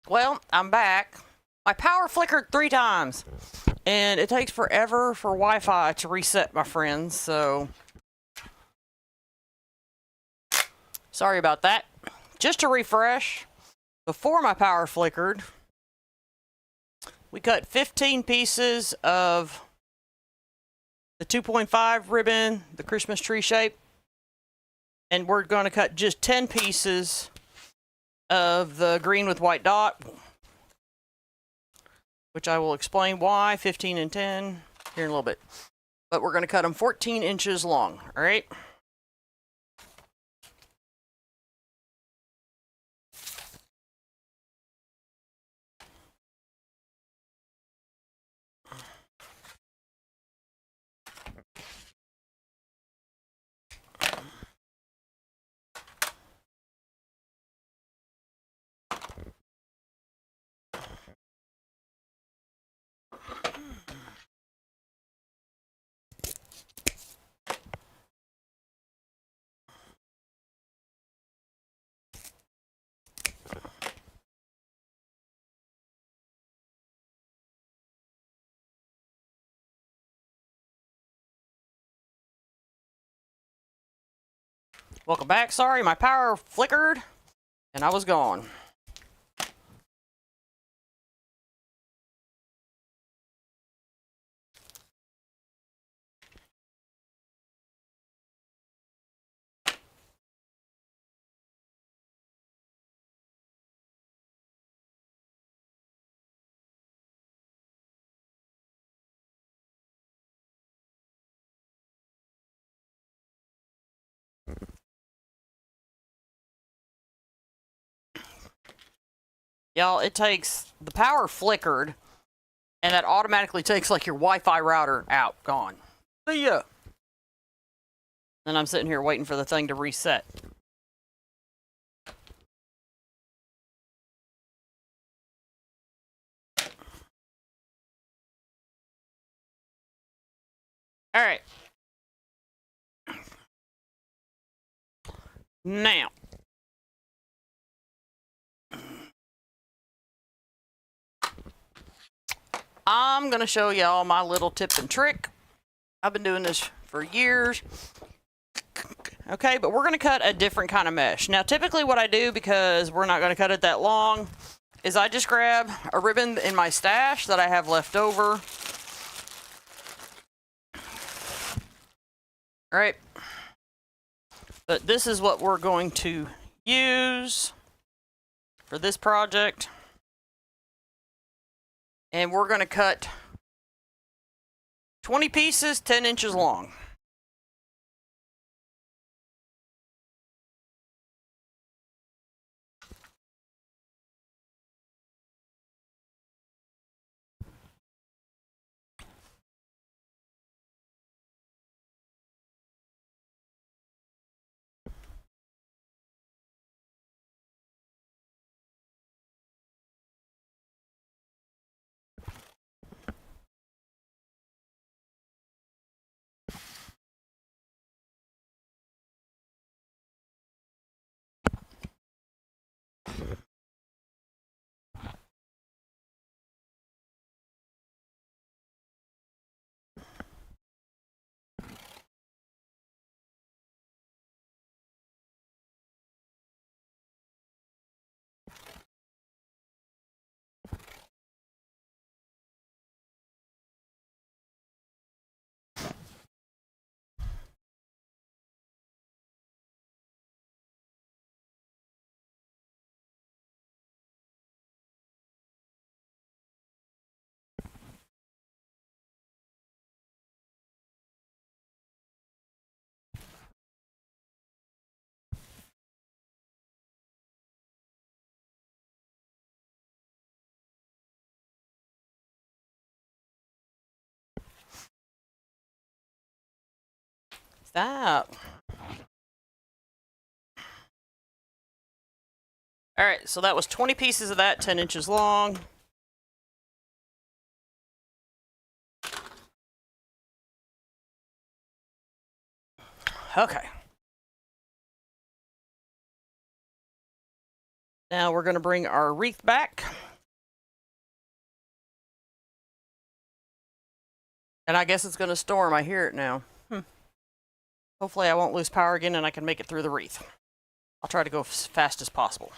Well, I'm back. My power flickered 3 times, and it takes forever for Wi-Fi to reset, my friends, so sorry about that. Just to refresh, before my power flickered, we cut 15 pieces of the 2.5 ribbon, the Christmas tree shape, and we're going to cut just 10 pieces of the green with white dot, which I will explain why, 15 and 10, here in a little bit. But we're going to cut them 14 inches long, all right? Welcome back. Sorry, my power flickered, and I was gone. Y'all, it takes, the power flickered, and that automatically takes like your Wi-Fi router out, gone. See ya. And I'm sitting here waiting for the thing to reset. All right. Now, I'm going to show y'all my little tip and trick. I've been doing this for years. Okay, but we're going to cut a different kind of mesh. Now, typically what I do, because we're not going to cut it that long, is I just grab a ribbon in my stash that I have left over. All right. But this is what we're going to use for this project. And we're going to cut 20 pieces, 10 inches long. Stop. All right, so that was 20 pieces of that, 10 inches long. Okay. Now we're going to bring our wreath back. And I guess it's going to storm. I hear it now. Hopefully I won't lose power again and I can make it through the wreath. I'll try to go as fast as possible.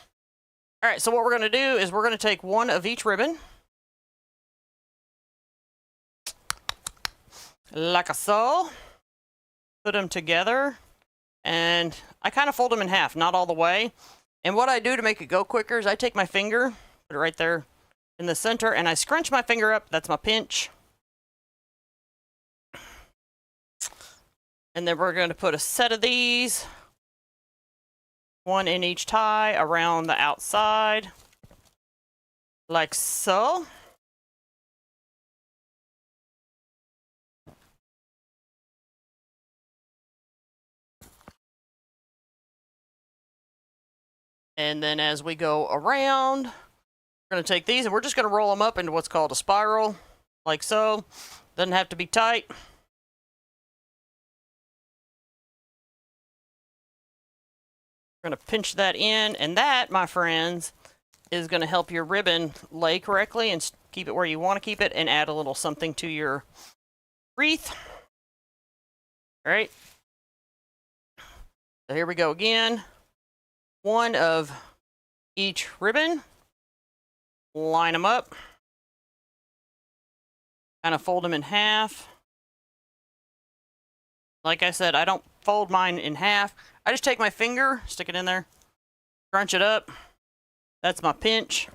All right, so what we're going to do is we're going to take one of each ribbon. Like so. Put them together. And I kind of fold them in half, not all the way. And what I do to make it go quicker is I take my finger, put it right there in the center, and I scrunch my finger up. That's my pinch. And then we're going to put a set of these, one in each tie around the outside, like so. And then as we go around, we're going to take these and we're just going to roll them up into what's called a spiral, like so. Doesn't have to be tight. We're going to pinch that in, and that, my friends, is going to help your ribbon lay correctly and keep it where you want to keep it and add a little something to your wreath. All right. So here we go again. One of each ribbon. Line them up. Kind of fold them in half. Like I said, I don't fold mine in half. I just take my finger, stick it in there, crunch it up. That's my pinch.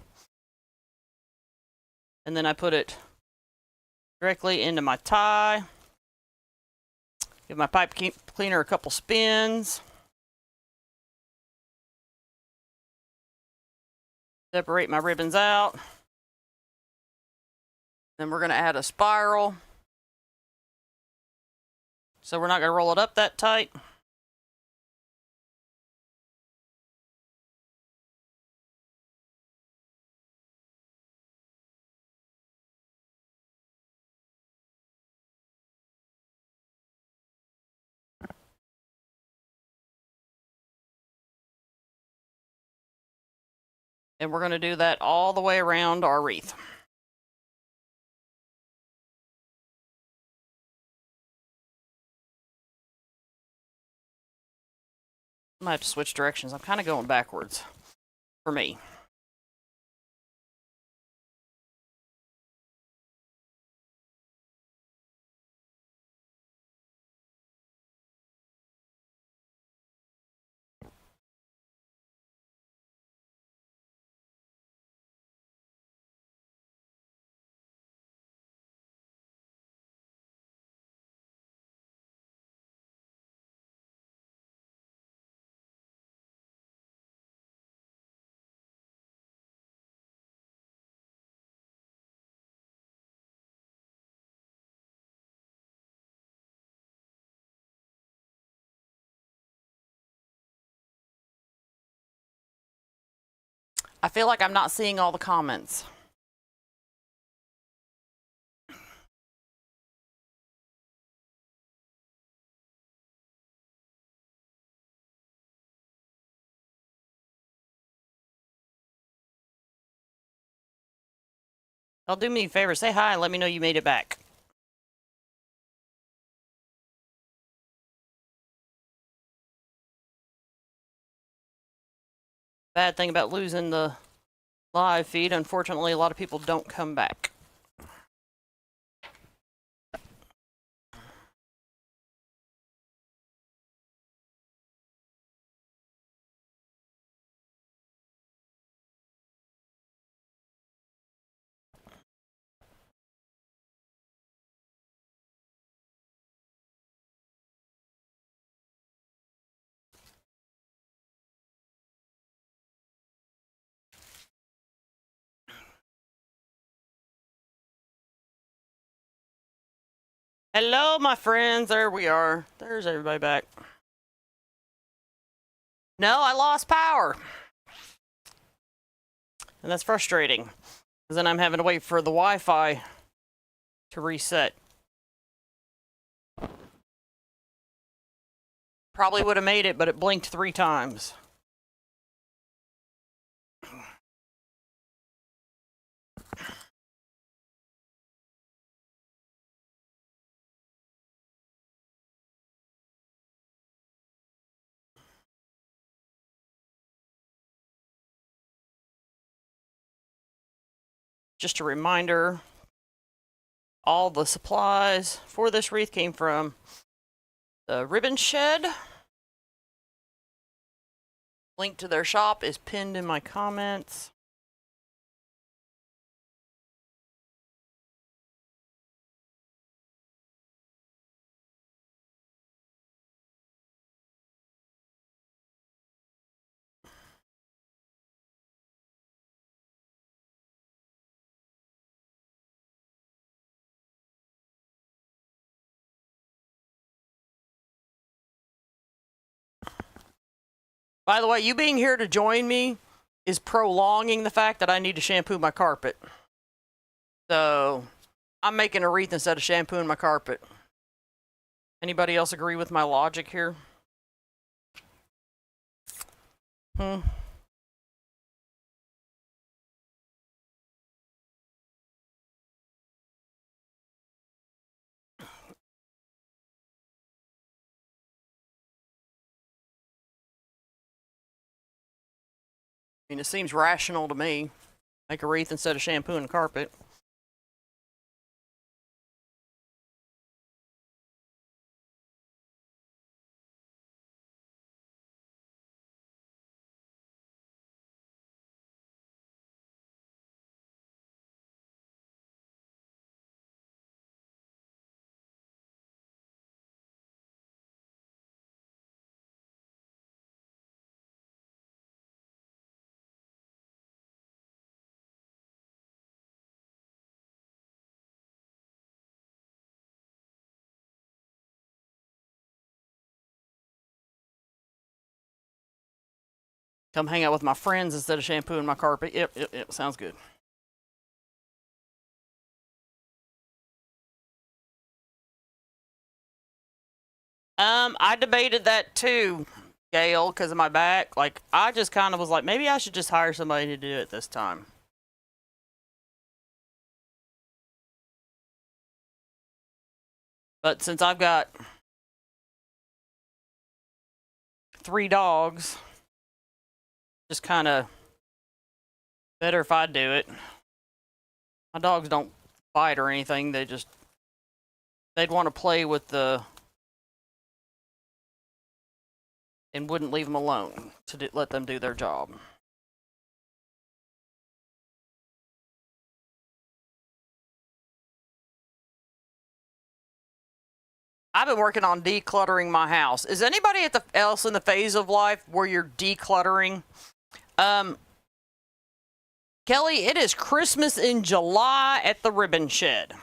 And then I put it directly into my tie. Give my pipe cleaner a couple spins. Separate my ribbons out. Then we're going to add a spiral. So we're not going to roll it up that tight. And we're going to do that all the way around our wreath. I might have to switch directions. I'm kind of going backwards for me. I feel like I'm not seeing all the comments. Y'all do me a favor, say hi and let me know you made it back. Bad thing about losing the live feed, unfortunately, a lot of people don't come back. Hello, my friends. There we are. There's everybody back. No, I lost power. And that's frustrating. Because then I'm having to wait for the Wi-Fi to reset. Probably would have made it, but it blinked 3 times. just a reminder, all the supplies for this wreath came from the Ribbon Shed. Link to their shop is pinned in my comments. By the way, you being here to join me is prolonging the fact that I need to shampoo my carpet. So, I'm making a wreath instead of shampooing my carpet. Anybody else agree with my logic here? I mean, it seems rational to me. Make a wreath instead of shampooing the carpet. Come hang out with my friends instead of shampooing my carpet. Yep. Sounds good. I debated that too, Gail, because of my back. Like, I just kind of was like, maybe I should just hire somebody to do it this time. But since I've got 3 dogs, just kind of better if I do it. My dogs don't bite or anything. They'd want to play with the, and wouldn't leave them alone to let them do their job. I've been working on decluttering my house. Is anybody else in the phase of life where you're decluttering? Kelly, it is Christmas in July at the Ribbon Shed.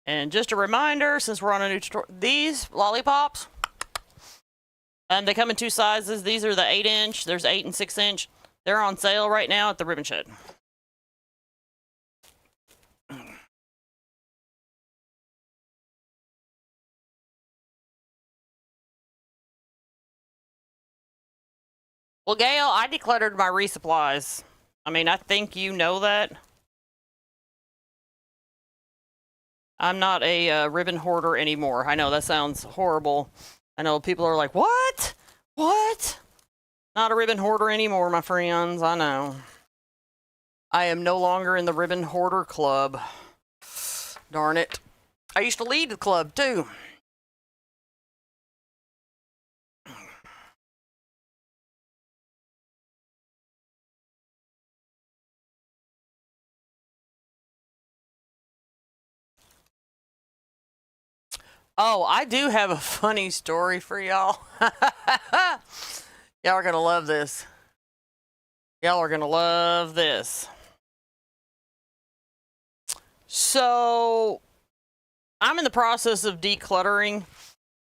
And just a reminder, since we're on a new tutorial, these lollipops, they come in 2 sizes. These are the 8-inch. There's 8 and 6-inch. They're on sale right now at the Ribbon Shed. Well, Gail, I decluttered my resupplies. I mean, I think you know that. I'm not a ribbon hoarder anymore. I know that sounds horrible. I know people are like, what? What? Not a ribbon hoarder anymore, my friends. I know. I am no longer in the ribbon hoarder club. Darn it. I used to lead the club, too. Oh, I do have a funny story for y'all. Y'all are going to love this. Y'all are going to love this. So, I'm in the process of decluttering,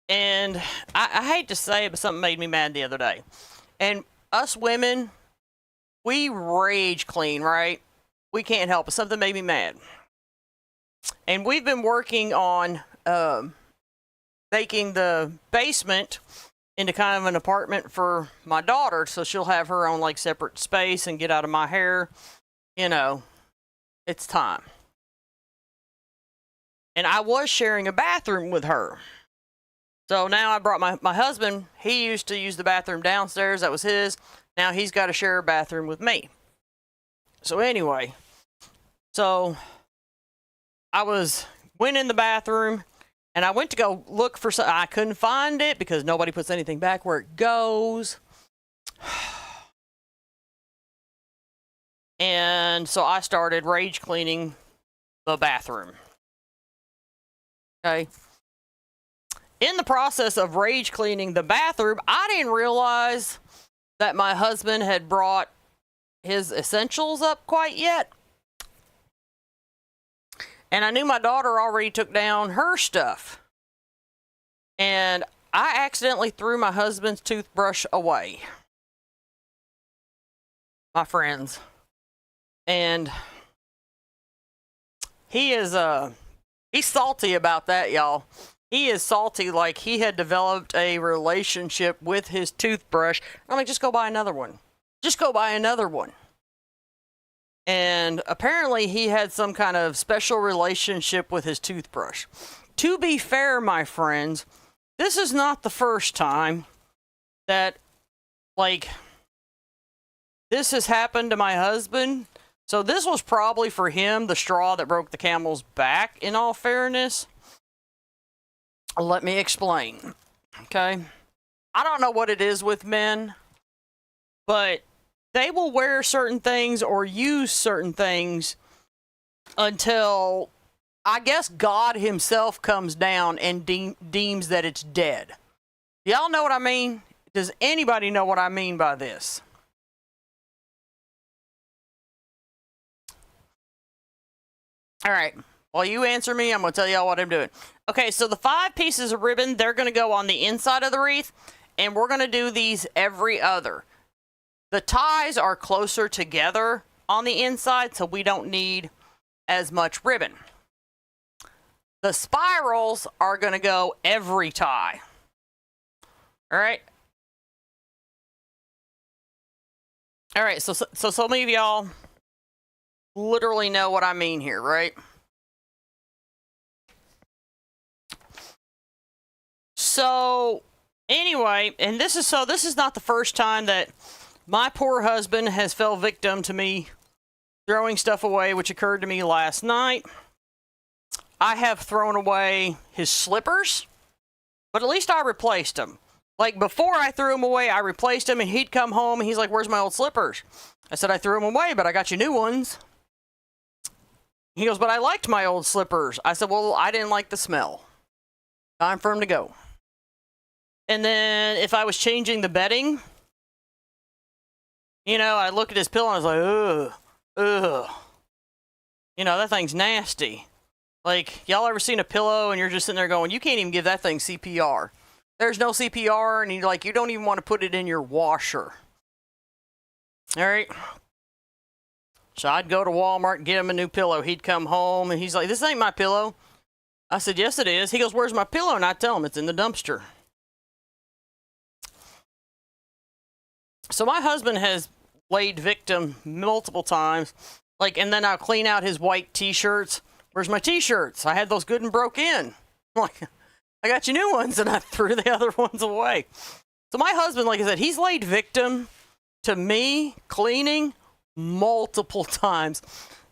and I hate to say it, but something made me mad the other day. And us women, we rage clean, right? We can't help it. Something made me mad. And we've been working on making the basement into kind of an apartment for my daughter, so she'll have her own like separate space and get out of my hair, you know, it's time. And I was sharing a bathroom with her. So now I brought my husband. He used to use the bathroom downstairs. That was his. Now he's got to share a bathroom with me. So anyway, so I went in the bathroom and I went to go look for something. I couldn't find it because nobody puts anything back where it goes. And so I started rage cleaning the bathroom. Okay. In the process of rage cleaning the bathroom, I didn't realize that my husband had brought his essentials up quite yet. And I knew my daughter already took down her stuff. And I accidentally threw my husband's toothbrush away. My friends. And he's salty about that, y'all. He is salty like he had developed a relationship with his toothbrush. I'm like, just go buy another one. Just go buy another one. And apparently he had some kind of special relationship with his toothbrush. To be fair, my friends, this is not the first time that, like, this has happened to my husband. So this was probably for him the straw that broke the camel's back, in all fairness. Let me explain. Okay? I don't know what it is with men, but they will wear certain things or use certain things until, I guess, God himself comes down and deems that it's dead. Y'all know what I mean? Does anybody know what I mean by this? All right. While you answer me, I'm going to tell y'all what I'm doing. Okay, so the 5 pieces of ribbon, they're going to go on the inside of the wreath, and we're going to do these every other. The ties are closer together on the inside, so we don't need as much ribbon. The spirals are going to go every tie. All right? All right, so some of y'all literally know what I mean here, right? So anyway, and this is not the first time that my poor husband has fell victim to me throwing stuff away, which occurred to me last night. I have thrown away his slippers, but at least I replaced them. Like, before I threw them away, I replaced them, and he'd come home and he's like, "Where's my old slippers?" I said, "I threw them away, but I got you new ones." He goes, "But I liked my old slippers." I said, "Well, I didn't like the smell. Time for him to go." And then if I was changing the bedding, you know, I look at his pillow and I was like, ugh. You know, that thing's nasty. Like, y'all ever seen a pillow and you're just sitting there going, you can't even give that thing CPR. There's no CPR, and you're like, you don't even want to put it in your washer. All right. So I'd go to Walmart and get him a new pillow. He'd come home and he's like, "This ain't my pillow." I said, "Yes, it is." He goes, "Where's my pillow?" And I tell him, "It's in the dumpster." So my husband has laid victim multiple times. Like, and then I'll clean out his white t-shirts. "Where's my t-shirts? I had those good and broke in." I'm like, "I got you new ones," and I threw the other ones away. So my husband, like I said, he's laid victim to me cleaning multiple times.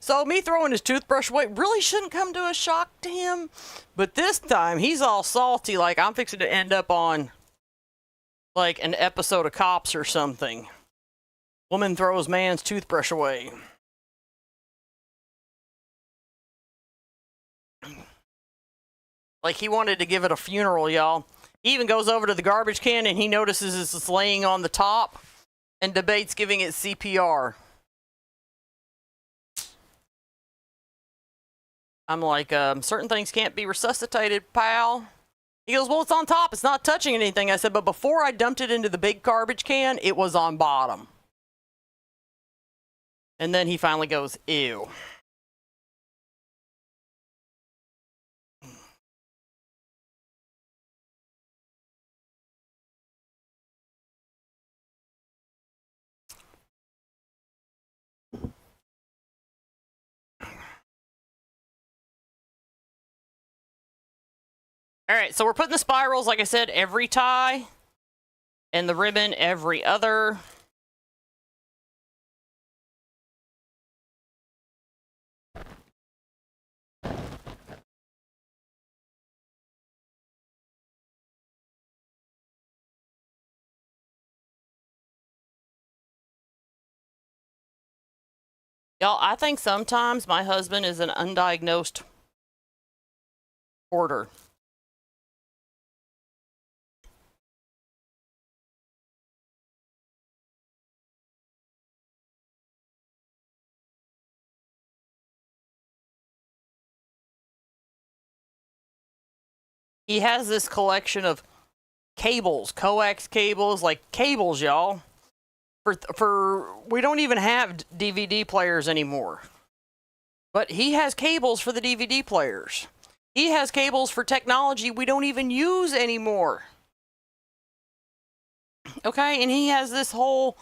So me throwing his toothbrush away really shouldn't come to a shock to him. But this time, he's all salty, like I'm fixing to end up on, like, an episode of Cops or something. Woman throws man's toothbrush away. Like, he wanted to give it a funeral, y'all. He even goes over to the garbage can and he notices it's laying on the top and debates giving it CPR. I'm like, certain things can't be resuscitated, pal. He goes, "Well, it's on top. It's not touching anything." I said, "But before I dumped it into the big garbage can, it was on bottom." And then he finally goes, "Ew." Alright, so we're putting the spirals, like I said, every tie. And the ribbon every other. Y'all, I think sometimes my husband is an undiagnosed hoarder. He has this collection of cables, coax cables, like cables, y'all. We don't even have DVD players anymore. But he has cables for the DVD players. He has cables for technology we don't even use anymore. Okay, and he has this whole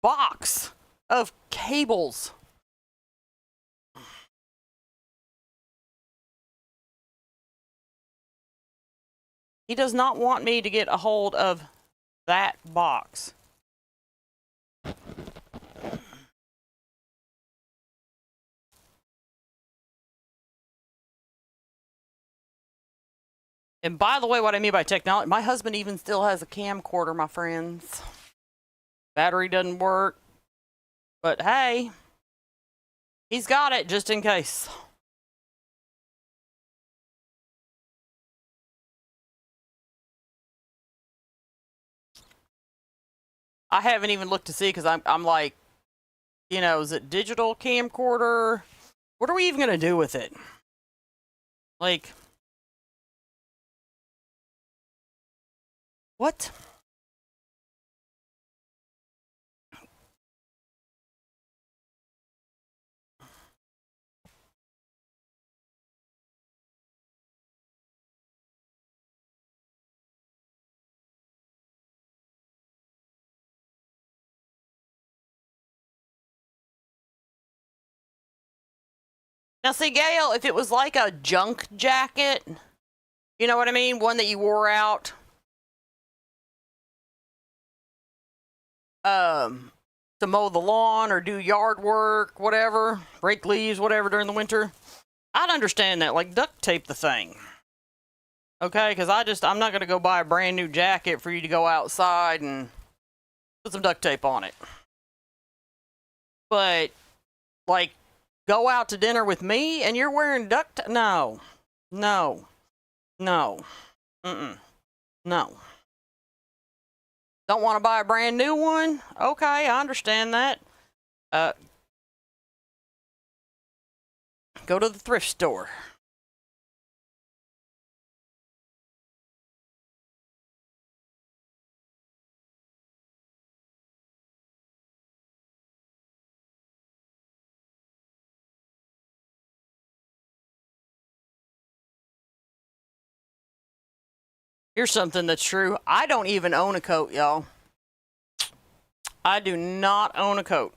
box of cables. He does not want me to get a hold of that box. And by the way, what I mean by technology, my husband even still has a camcorder, my friends. Battery doesn't work. But hey, he's got it just in case. I haven't even looked to see because I'm like, you know, is it digital camcorder? What are we even going to do with it? Like, what? Now, see, Gail, if it was like a junk jacket, you know what I mean? One that you wore out. To mow the lawn or do yard work, whatever, rake leaves, whatever during the winter. I'd understand that, like duct tape the thing. Okay, because I'm not going to go buy a brand new jacket for you to go outside and put some duct tape on it. But, like, go out to dinner with me and you're wearing duct tape? No. No. No. No. Don't want to buy a brand new one? Okay, I understand that. Go to the thrift store. Here's something that's true. I don't even own a coat, y'all. I do not own a coat.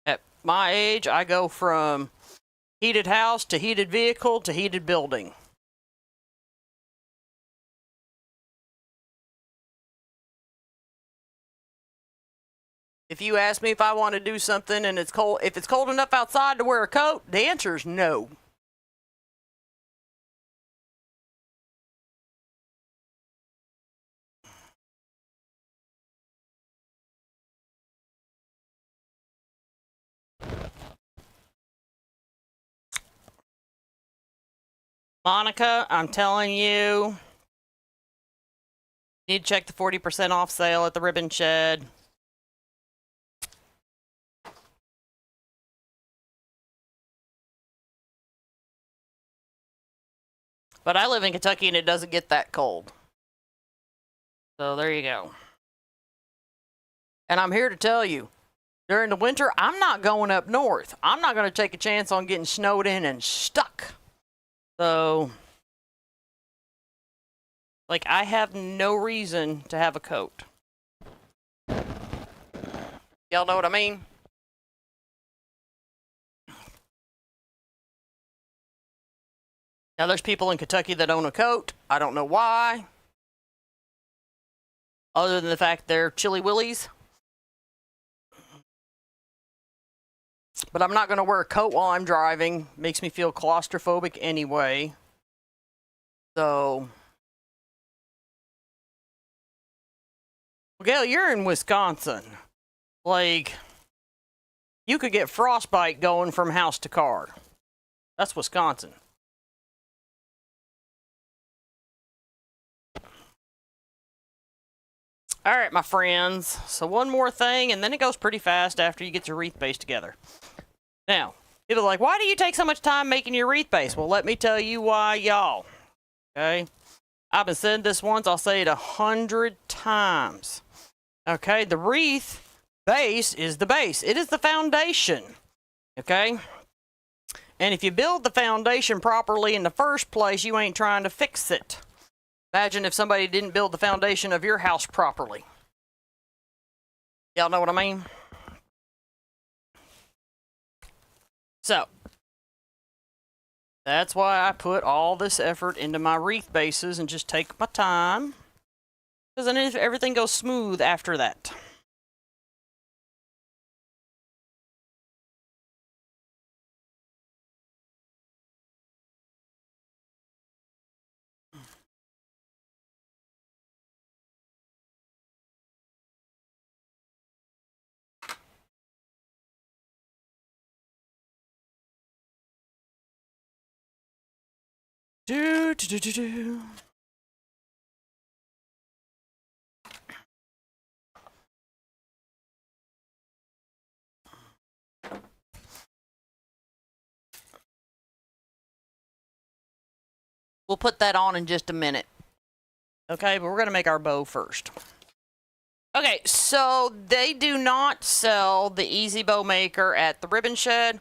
At my age, I go from heated house to heated vehicle to heated building. If you ask me if I want to do something and it's cold, if it's cold enough outside to wear a coat, the answer is no. Monica, I'm telling you, you need to check the 40% off sale at the Ribbon Shed. But I live in Kentucky and it doesn't get that cold. So there you go. And I'm here to tell you, During the winter, I'm not going up north. I'm not going to take a chance on getting snowed in and stuck. So, like, I have no reason to have a coat. Y'all know what I mean? Now, there's people in Kentucky that own a coat. I don't know why. Other than the fact they're chilly willies. But I'm not going to wear a coat while I'm driving. Makes me feel claustrophobic anyway. So, Gail, you're in Wisconsin. Like, you could get frostbite going from house to car. That's Wisconsin. All right, my friends. So one more thing, and then it goes pretty fast after you get your wreath base together. Now, people are like, why do you take so much time making your wreath base? Well, let me tell you why, y'all. Okay? I've been saying this once. I'll say it 100 times. Okay? The wreath base is the base. It is the foundation. Okay? And if you build the foundation properly in the first place, you ain't trying to fix it. Imagine if somebody didn't build the foundation of your house properly. Y'all know what I mean? So, that's why I put all this effort into my wreath bases and just take my time. Because then everything goes smooth after that. Do, do, do, do, do. We'll put that on in just a minute. Okay, but we're going to make our bow first. Okay, so they do not sell the Easy Bow Maker at the Ribbon Shed.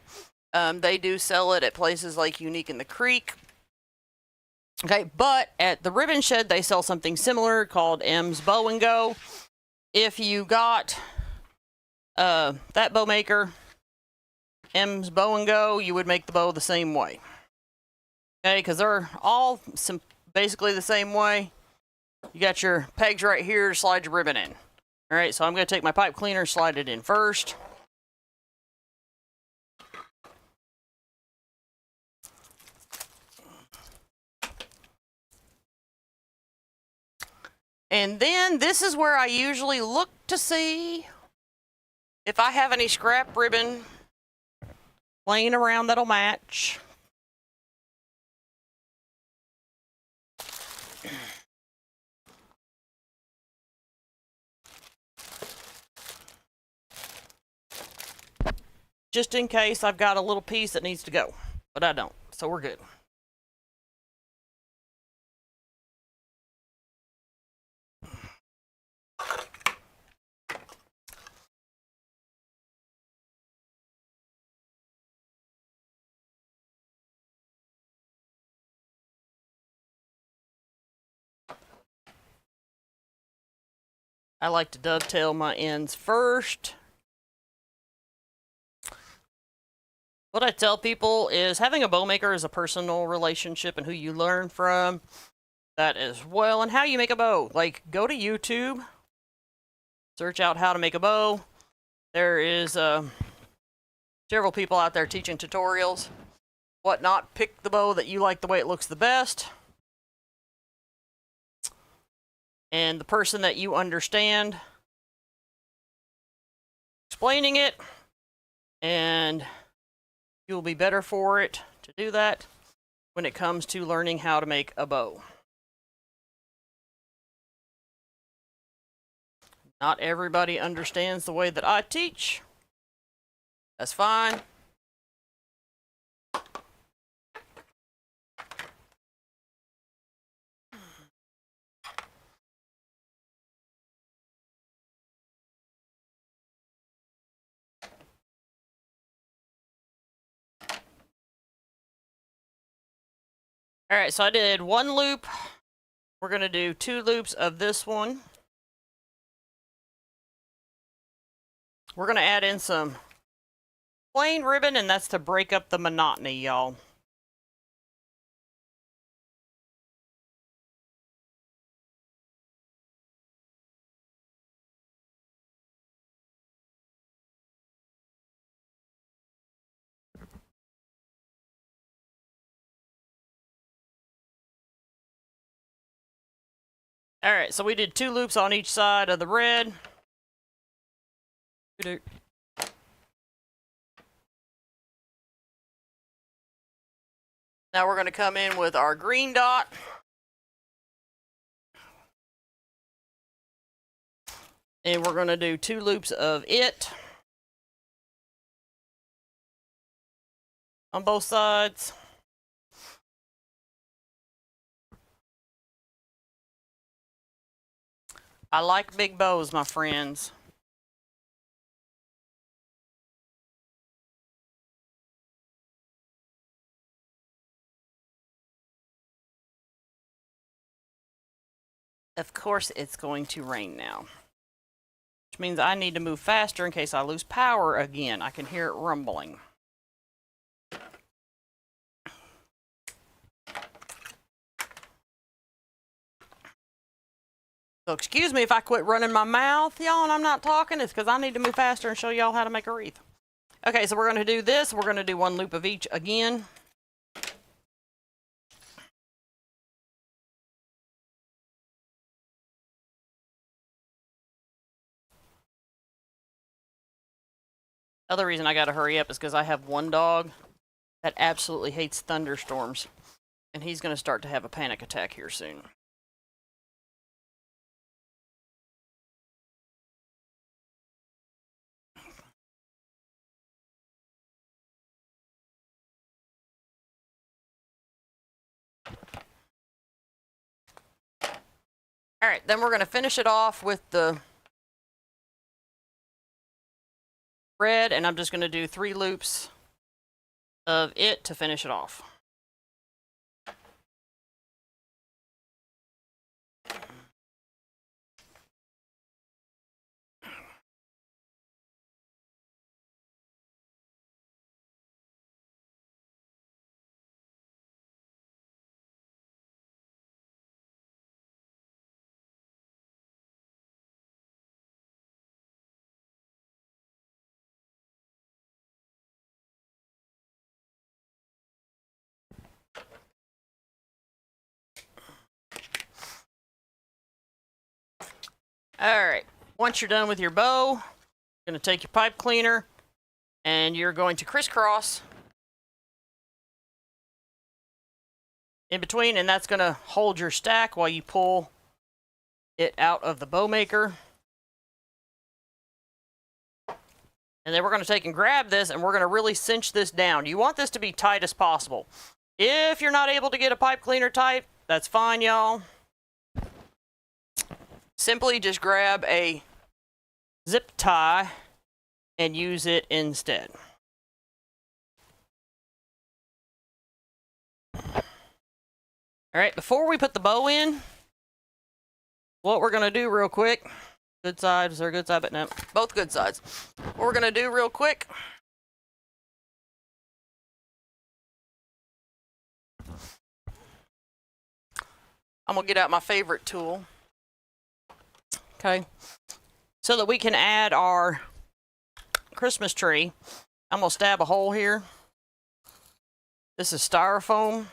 They do sell it at places like Unique in the Creek. Okay, but at the Ribbon Shed, they sell something similar called M's Bow and Go. If you got that bow maker, M's Bow and Go, you would make the bow the same way. Okay, because they're all basically the same way. You got your pegs right here to slide your ribbon in. All right, so I'm going to take my pipe cleaner, slide it in first. And then this is where I usually look to see if I have any scrap ribbon laying around that'll match. Just in case I've got a little piece that needs to go, but I don't, so we're good. I like to dovetail my ends first. What I tell people is having a bow maker is a personal relationship and who you learn from that as well, and how you make a bow. Like, go to YouTube, search out how to make a bow. There is several people out there teaching tutorials, whatnot. Pick the bow that you like the way it looks the best. And the person that you understand explaining it, and you'll be better for it to do that when it comes to learning how to make a bow. Not everybody understands the way that I teach. That's fine. Alright, so I did one loop. We're going to do 2 loops of this one. We're going to add in some plain ribbon, and that's to break up the monotony, y'all. Alright, so we did 2 loops on each side of the red. Now we're going to come in with our green dot. And we're going to do 2 loops of it on both sides. I like big bows, my friends. Of course, it's going to rain now, which means I need to move faster in case I lose power again. I can hear it rumbling. So excuse me if I quit running my mouth, y'all, and I'm not talking. It's because I need to move faster and show y'all how to make a wreath. Okay, so we're going to do this. We're going to do 1 loop of each again. Other reason I got to hurry up is because I have one dog that absolutely hates thunderstorms, and he's going to start to have a panic attack here soon. All right, then we're going to finish it off with the red, and I'm just going to do 3 loops of it to finish it off. Alright, once you're done with your bow, you're going to take your pipe cleaner and you're going to crisscross in between, and that's going to hold your stack while you pull it out of the bow maker. And then we're going to take and grab this, and we're going to really cinch this down. You want this to be tight as possible. If you're not able to get a pipe cleaner tight, that's fine, y'all. Simply just grab a zip tie and use it instead. Alright, before we put the bow in, what we're going to do real quick, good side, is there a good side? But no, both good sides. What we're going to do real quick, I'm going to get out my favorite tool. Okay, so that we can add our Christmas tree. I'm going to stab a hole here. This is styrofoam.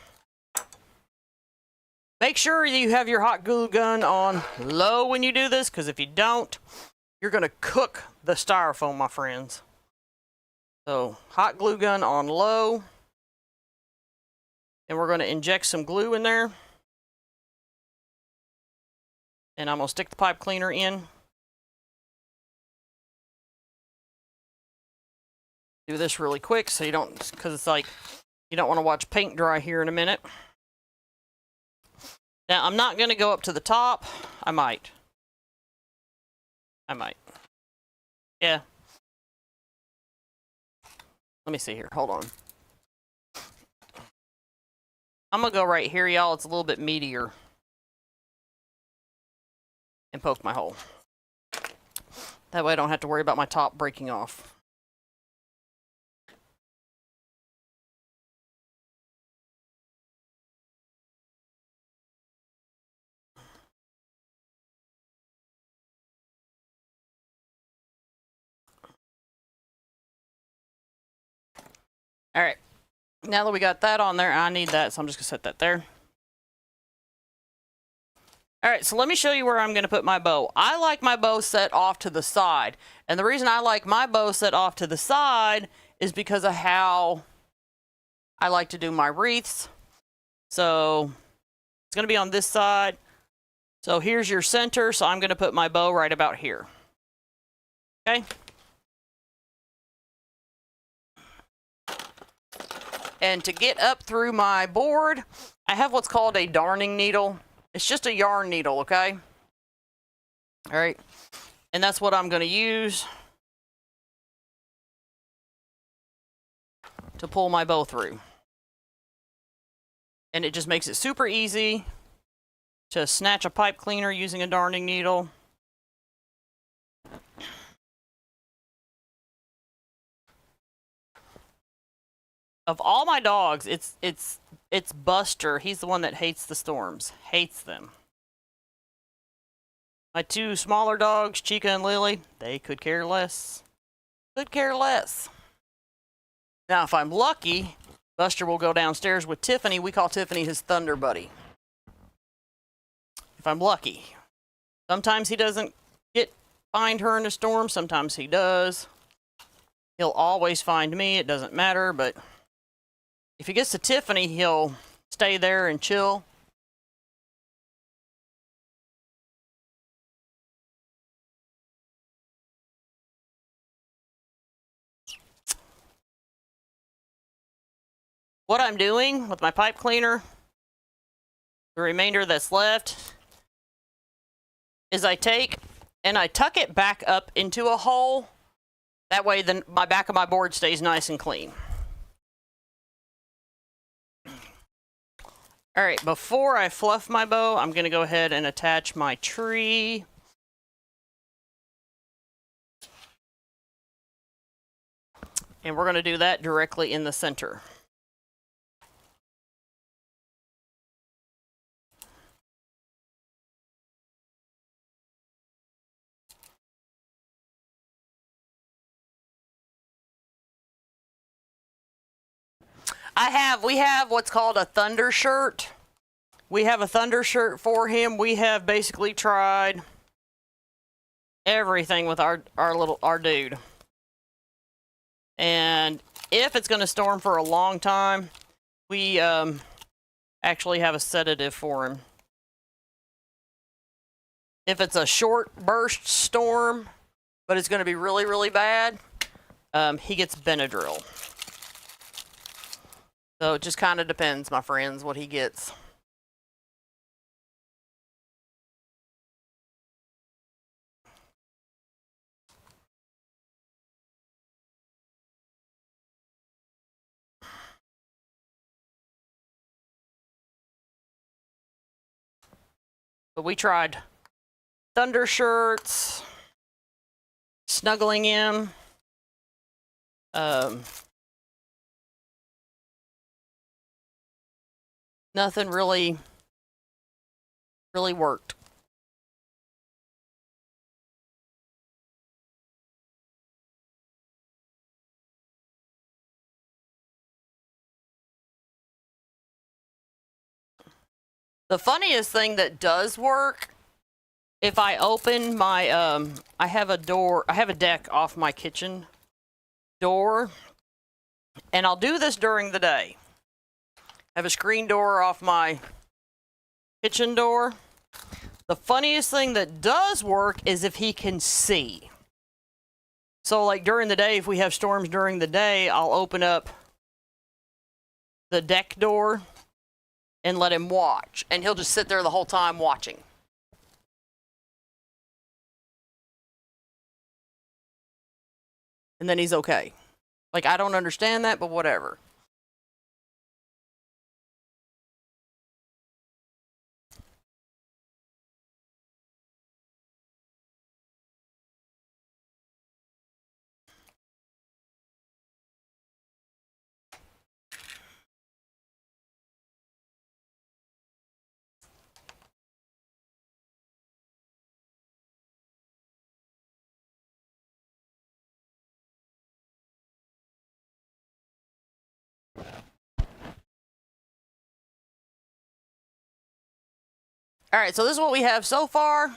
Make sure you have your hot glue gun on low when you do this, because if you don't, you're going to cook the styrofoam, my friends. So, hot glue gun on low. And we're going to inject some glue in there. And I'm going to stick the pipe cleaner in. Do this really quick so you don't, because it's like, you don't want to watch paint dry here in a minute. Now, I'm not going to go up to the top. I might. Yeah. Let me see here. Hold on. I'm gonna go right here, y'all. It's a little bit meatier. And poke my hole. That way I don't have to worry about my top breaking off. All right. Now that we got that on there, I need that, so I'm just gonna set that there. All right, so let me show you where I'm going to put my bow. I like my bow set off to the side. And the reason I like my bow set off to the side is because of how I like to do my wreaths. So it's going to be on this side. So here's your center, so I'm going to put my bow right about here. Okay? And to get up through my board, I have what's called a darning needle. It's just a yarn needle, okay? All right. And that's what I'm going to use to pull my bow through. And it just makes it super easy to snatch a pipe cleaner using a darning needle. Of all my dogs, it's Buster. He's the one that hates the storms. Hates them. My two smaller dogs, Chica and Lily, they could care less. Could care less. Now, if I'm lucky, Buster will go downstairs with Tiffany. We call Tiffany his Thunder Buddy. If I'm lucky. Sometimes he doesn't find her in a storm. Sometimes he does. He'll always find me. It doesn't matter, but if he gets to Tiffany, he'll stay there and chill. What I'm doing with my pipe cleaner, the remainder that's left, is I take and I tuck it back up into a hole. That way then my back of my board stays nice and clean. All right, before I fluff my bow, I'm going to go ahead and attach my tree. And we're going to do that directly in the center. We have what's called a thunder shirt. We have a thunder shirt for him. We have basically tried everything with our dude. And if it's going to storm for a long time, we actually have a sedative for him. If it's a short burst storm, but it's going to be really, really bad, he gets Benadryl. So it just kind of depends, my friends, what he gets. But we tried thunder shirts, snuggling him, nothing really worked. The funniest thing that does work, if I open my, I have a deck off my kitchen door, and I'll do this during the day. I have a screen door off my kitchen door. The funniest thing that does work is if he can see. So like during the day, if we have storms during the day, I'll open up the deck door and let him watch. And he'll just sit there the whole time watching. And then he's okay. Like, I don't understand that, but whatever. Alright, so this is what we have so far,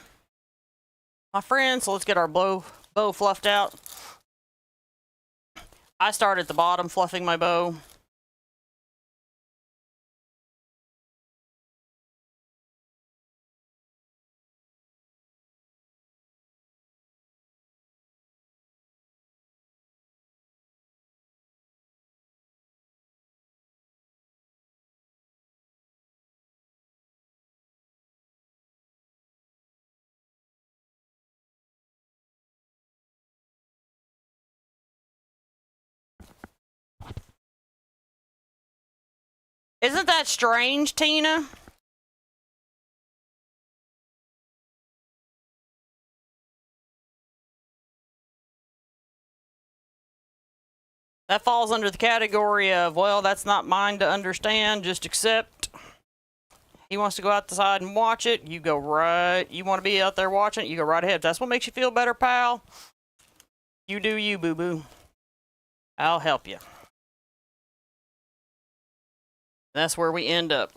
my friends. So let's get our bow fluffed out. I start at the bottom fluffing my bow. Isn't that strange, Tina? That falls under the category of, well, that's not mine to understand, just accept. He wants to go outside and watch it, you go right. You want to be out there watching it, you go right ahead. If that's what makes you feel better, pal, you do you, boo-boo. I'll help you. That's where we end up.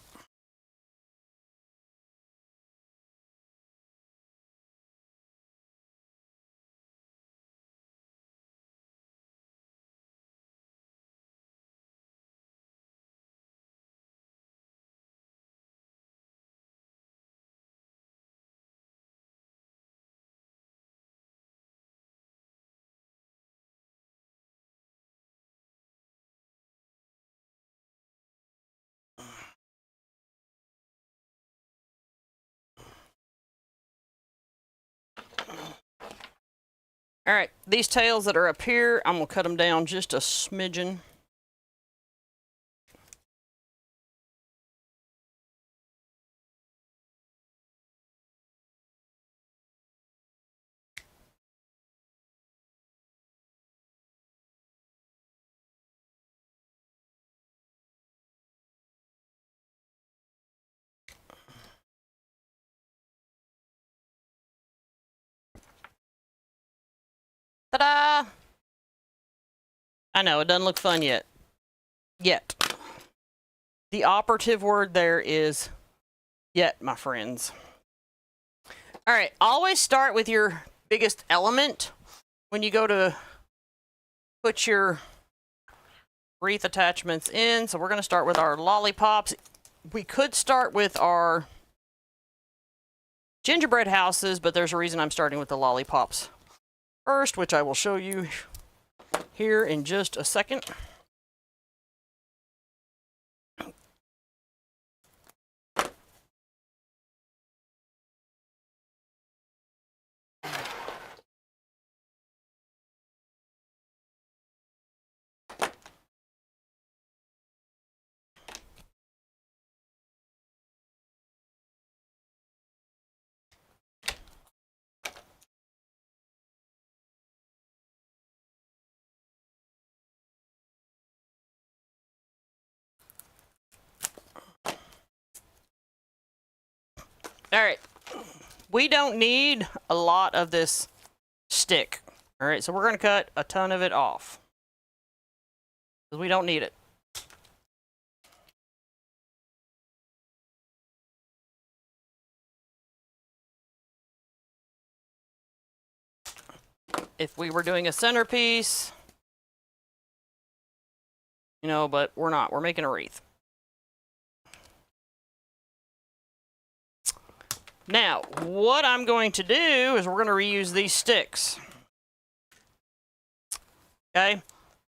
All right, these tails that are up here, I'm gonna cut them down just a smidgen. Ta-da! I know, it doesn't look fun yet. Yet. The operative word there is yet, my friends. All right, always start with your biggest element when you go to put your wreath attachments in. So we're going to start with our lollipops. We could start with our gingerbread houses, but there's a reason I'm starting with the lollipops first, which I will show you here in just a second. All right, we don't need a lot of this stick. All right, so we're going to cut a ton of it off because we don't need it. If we were doing a centerpiece, you know, but we're not. We're making a wreath. Now, what I'm going to do is we're going to reuse these sticks. Okay?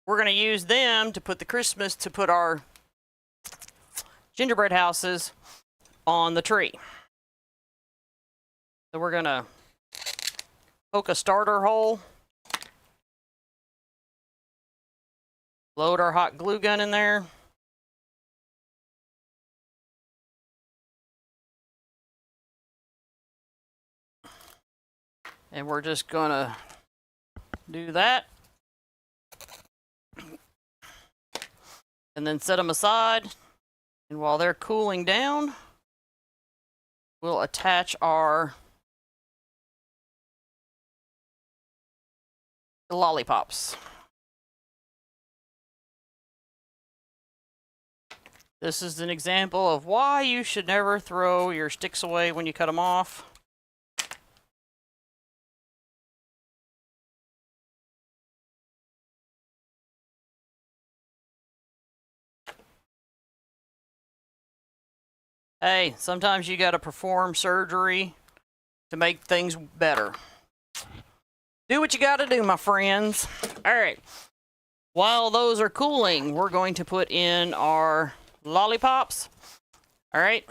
We're going to use them to put our gingerbread houses on the tree. So we're going to poke a starter hole. Load our hot glue gun in there. And we're just gonna do that. And then set them aside. And while they're cooling down, we'll attach our lollipops. This is an example of why you should never throw your sticks away when you cut them off. Hey, sometimes you gotta perform surgery to make things better. Do what you gotta do, my friends. Alright. While those are cooling, we're going to put in our lollipops. Alright.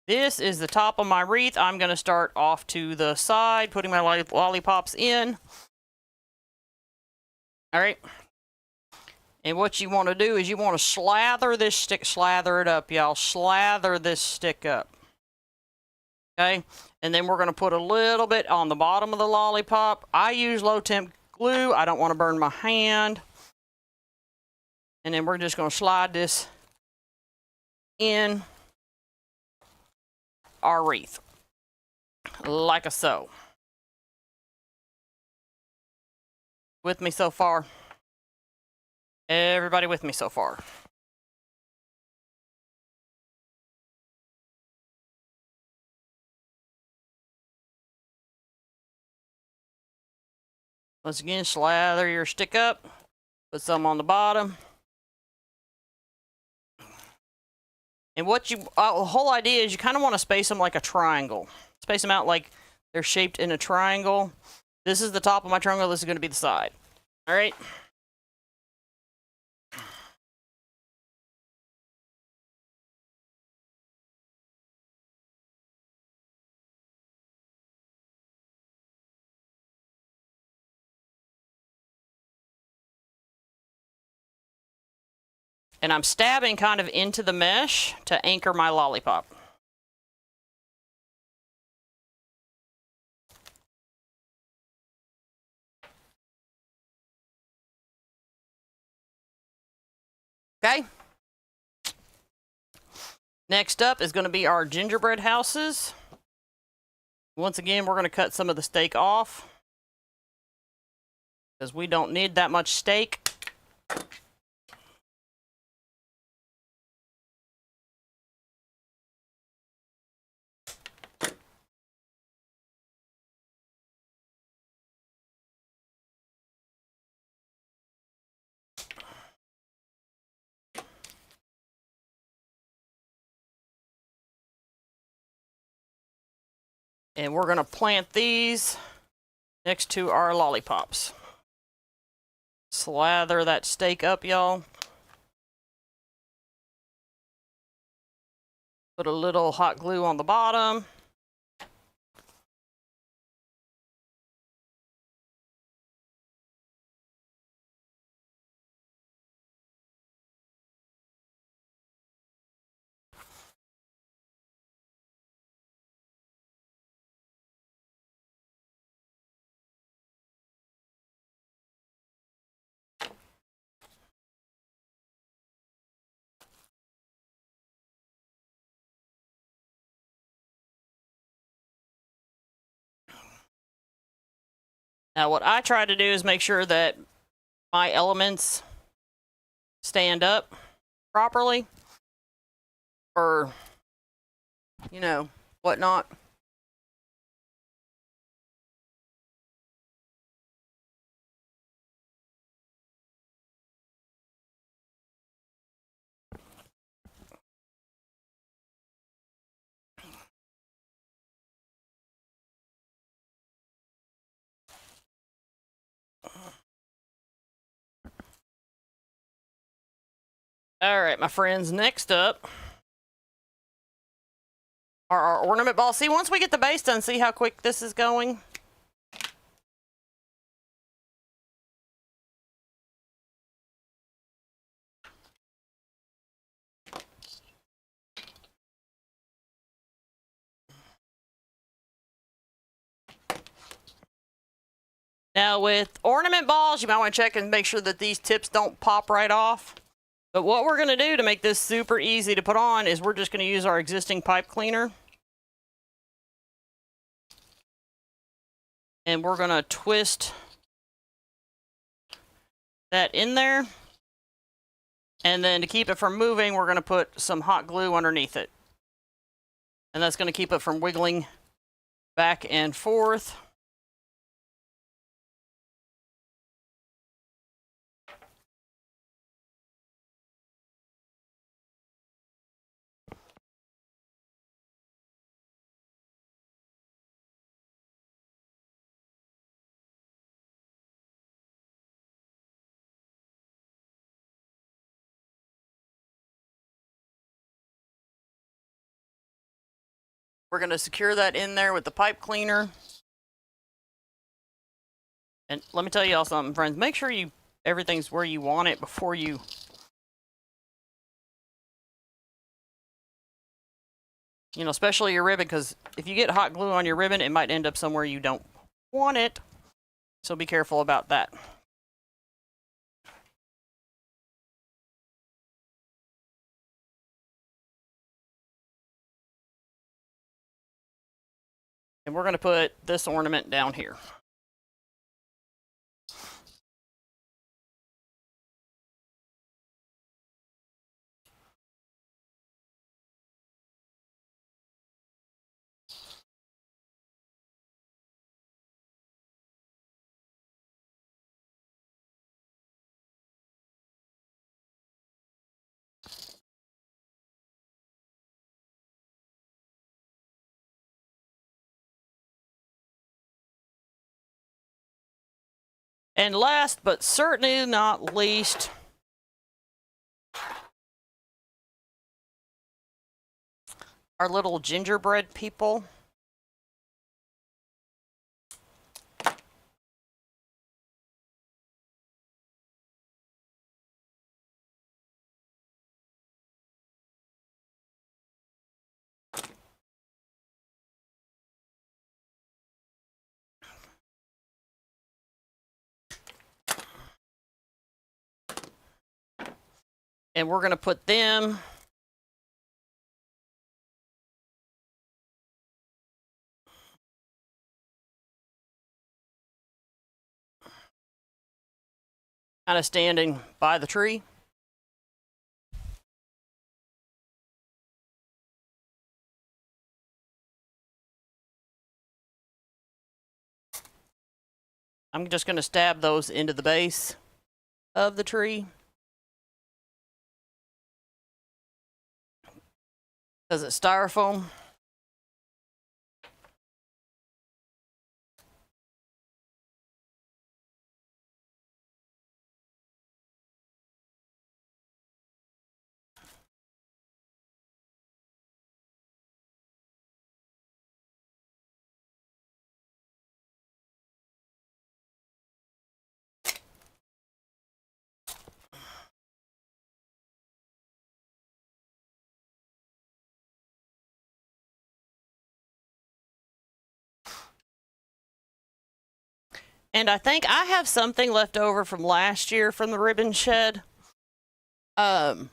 This is the top of my wreath. I'm gonna start off to the side, putting my lollipops in. Alright. And what you want to do is you want to slather this stick, slather it up, y'all. Slather this stick up. Okay? And then we're going to put a little bit on the bottom of the lollipop. I use low temp glue. I don't want to burn my hand. And then we're just going to slide this in our wreath. Like so. With me so far? Everybody with me so far? Once again, slather your stick up. Put some on the bottom. And what you, the whole idea is you kind of want to space them like a triangle. Space them out like they're shaped in a triangle. This is the top of my triangle. This is going to be the side. All right. And I'm stabbing kind of into the mesh to anchor my lollipop. Okay. Next up is going to be our gingerbread houses. Once again, we're going to cut some of the steak off, because we don't need that much steak. And we're going to plant these next to our lollipops. Slather that steak up, y'all. Put a little hot glue on the bottom. Now what I try to do is make sure that my elements stand up properly, or, you know, whatnot. All right, my friends, next up are our ornament balls. See, once we get the base done, see how quick this is going? Now with ornament balls, you might want to check and make sure that these tips don't pop right off. But what we're going to do to make this super easy to put on is we're just going to use our existing pipe cleaner. And we're going to twist that in there. And then to keep it from moving, we're going to put some hot glue underneath it. And that's going to keep it from wiggling back and forth. We're going to secure that in there with the pipe cleaner. And let me tell y'all something, friends. Make sure everything's where you want it before you especially your ribbon, because if you get hot glue on your ribbon, it might end up somewhere you don't want it. So be careful about that. And we're going to put this ornament down here. And last but certainly not least, our little gingerbread people. And we're going to put them kind of standing by the tree. I'm just going to stab those into the base of the tree. Because it's styrofoam. And I think I have something left over from last year from the ribbon shed. I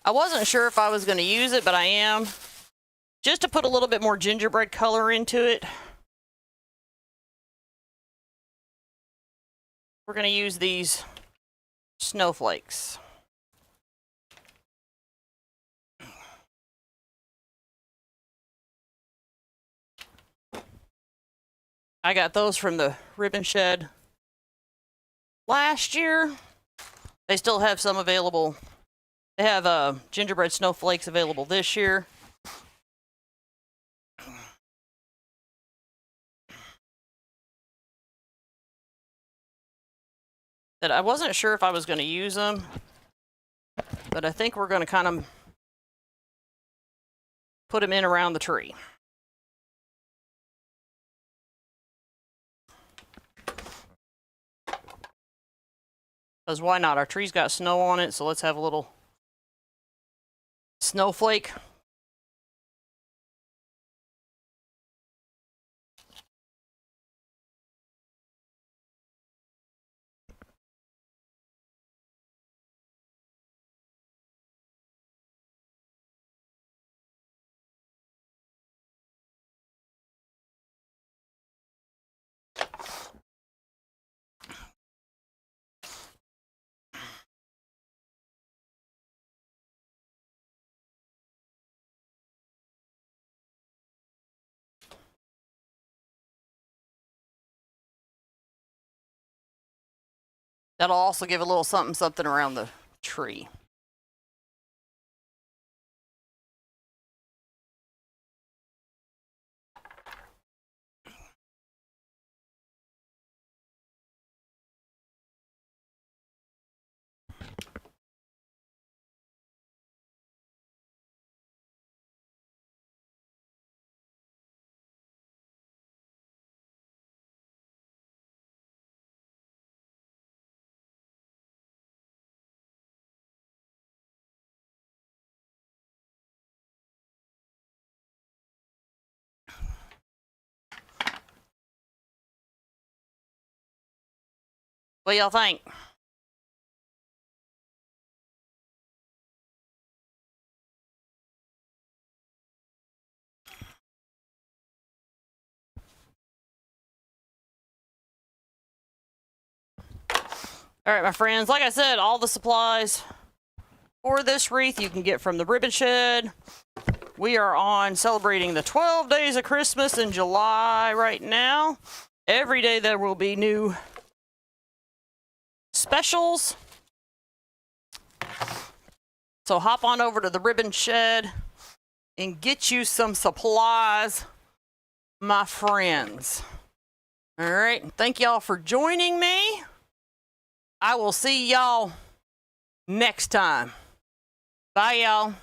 wasn't sure if I was going to use it, but I am. Just to put a little bit more gingerbread color into it. We're going to use these snowflakes. I got those from the ribbon shed last year. They still have some available. They have gingerbread snowflakes available this year. That I wasn't sure if I was going to use them, but I think we're going to kind of put them in around the tree. Because why not? Our tree's got snow on it, so let's have a little snowflake. That'll also give a little something something around the tree. What y'all think? All right, my friends, like I said, all the supplies for this wreath you can get from the Ribbon Shed. We are on celebrating the 12 days of Christmas in July right now. Every day there will be new specials. So hop on over to the Ribbon Shed and get you some supplies, my friends. All right, thank y'all for joining me. I will see y'all next time. Bye, y'all.